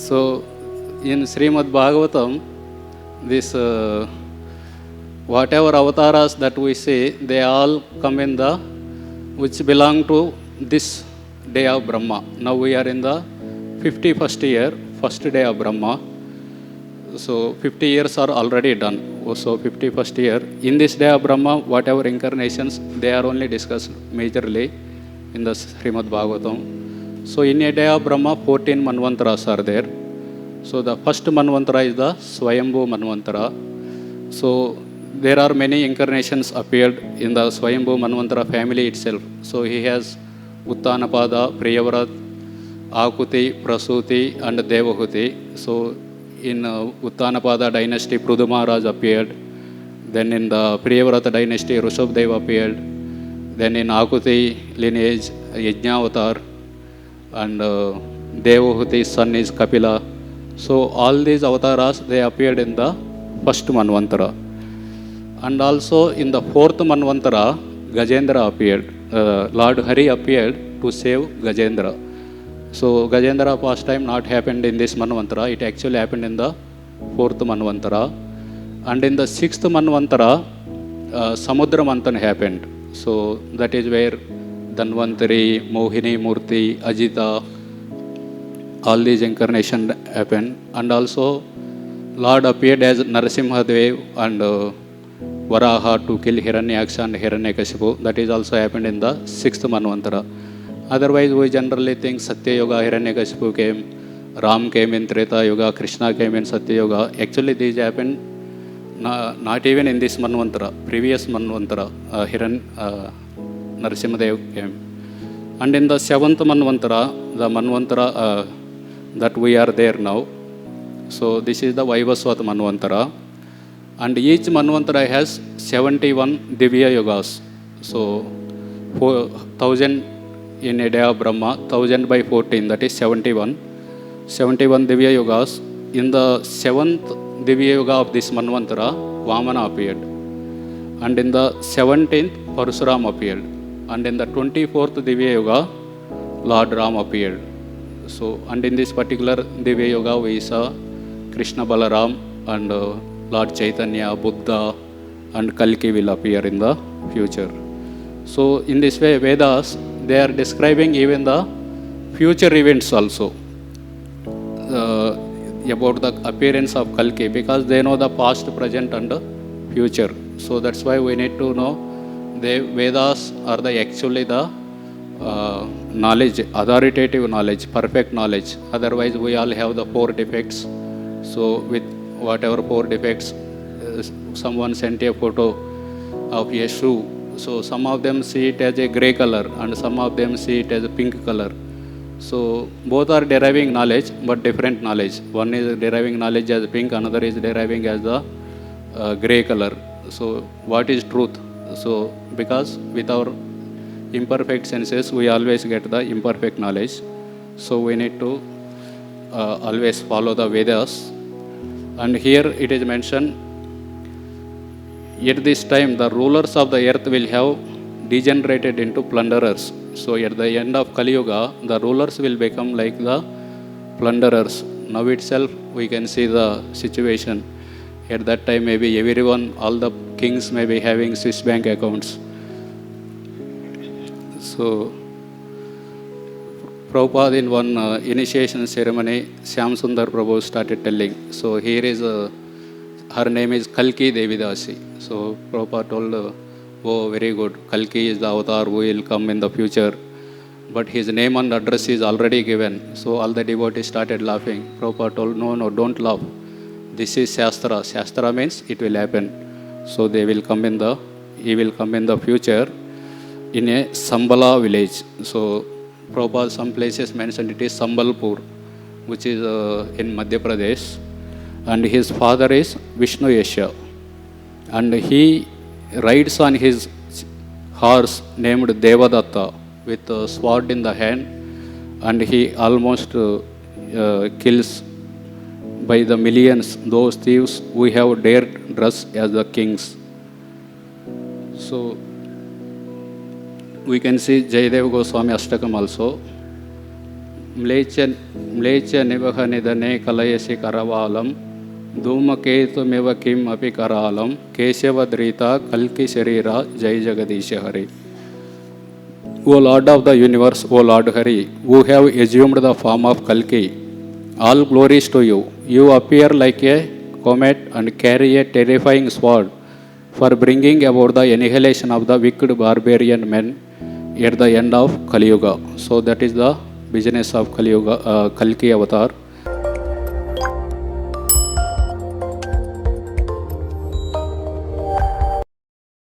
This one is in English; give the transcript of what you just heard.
So in Srimad Bhagavatam, this whatever avatars that we see, they all come in the which belong to this day of Brahma. Now we are in the 51st year, first day of Brahma. So 50 years are already done. So 51st year. In this day of Brahma, whatever incarnations, they are only discussed majorly in the Srimad Bhagavatam. So in a day of Brahma, 14 Manvantaras are there. So the first Manvantara is the Swayambhu Manvantara. So there are many incarnations appeared in the Swayambhu Manvantara family itself. So he has Uttanapada, Priyavrat, Akuti, Prasuti and Devahuti. So in Uttanapada dynasty, Prudu Maharaj appeared. Then in the Priyavrata dynasty, Rishabhdeva appeared. Then in Akuti lineage, Yajnavatar. And Devahuti's son is Kapila. So all these avatars, they appeared in the first Manvantara. And also in the fourth Manvantara, Gajendra appeared. Lord Hari appeared to save Gajendra. So Gajendra pastime not happened in this Manvantara. It actually happened in the fourth Manvantara. And in the sixth Manvantara, Samudra Manthan happened. So that is where Dhanvantari, Mohini Murti, Ajita, all these incarnations happened. And also Lord appeared as Narasimhadev and Varaha to kill Hiranyaksha and Hiranyakashipu. That is also happened in the sixth Manvantara. Otherwise, we generally think Satya Yoga, Hiranyakashipu came, Ram came in Treta Yoga, Krishna came in Satya Yoga. Actually, these happened not even in this Manvantara, previous Manvantara, Narasimhadev came. And in the seventh Manvantara, the Manvantara that we are there now, so this is the Vaivaswat Manvantara. And each Manvantara has 71 Divya Yogas. So 4,000 in a day of Brahma, 1000 by 14, that is 71. 71 Divya Yogas. In the 7th Divya Yoga of this Manvantara, Vamana appeared. And in the 17th, Parasuram appeared. And in the 24th Divya Yoga, Lord Ram appeared. So, and in this particular Divya Yoga, we saw Krishna Balaram and Lord Chaitanya, Buddha and Kalki will appear in the future. So, in this way, Vedas, they are describing even the future events also about the appearance of Kalki, because they know the past, present and future. So that's why we need to know the Vedas are the actually the knowledge, authoritative knowledge, perfect knowledge. Otherwise, we all have the 4 defects. So with whatever 4 defects, someone sent a photo of a shoe. So some of them see it as a grey color and some of them see it as a pink color. So both are deriving knowledge, but different knowledge. One is deriving knowledge as pink, another is deriving as the grey color. So what is truth? So because with our imperfect senses, we always get the imperfect knowledge. So we need to always follow the Vedas. And here it is mentioned, at this time the rulers of the earth will have degenerated into plunderers. So at the end of Kali Yuga, the rulers will become like the plunderers. Now itself we can see the situation. At that time maybe everyone, all the kings may be having Swiss bank accounts. So Prabhupada in one initiation ceremony, Shyam Sundar Prabhu started telling. So here is, her name is Kalki Devidasi. So Prabhupada told, oh very good, Kalki is the avatar who will come in the future. But his name and address is already given. So all the devotees started laughing. Prabhupada told, no, don't laugh. This is Shastra. Shastra means it will happen. So he will come in the future in a Sambala village. So Prabhupada some places mentioned it is Sambalpur, which is in Madhya Pradesh. And his father is Vishnu Yasha. And he rides on his horse named Devadatta with a sword in the hand, and he almost kills by the millions those thieves who have dared dress as the kings. So we can see Jayadev Goswami Ashtakam also. म्लेच्छ निवह निधने कलयसि करवालं धूमकेतुमिव किम् अपि करालं केशवधृता कल्कि शरीरा जय Jagdish Hari. O Lord of the universe, O Lord Hari, who have assumed the form of Kalki, all glories to you. You appear like a comet and carry a terrifying sword for bringing about the annihilation of the wicked barbarian men at the end of Kali Yuga. So that is the business of Kali Yuga, Kalki avatar.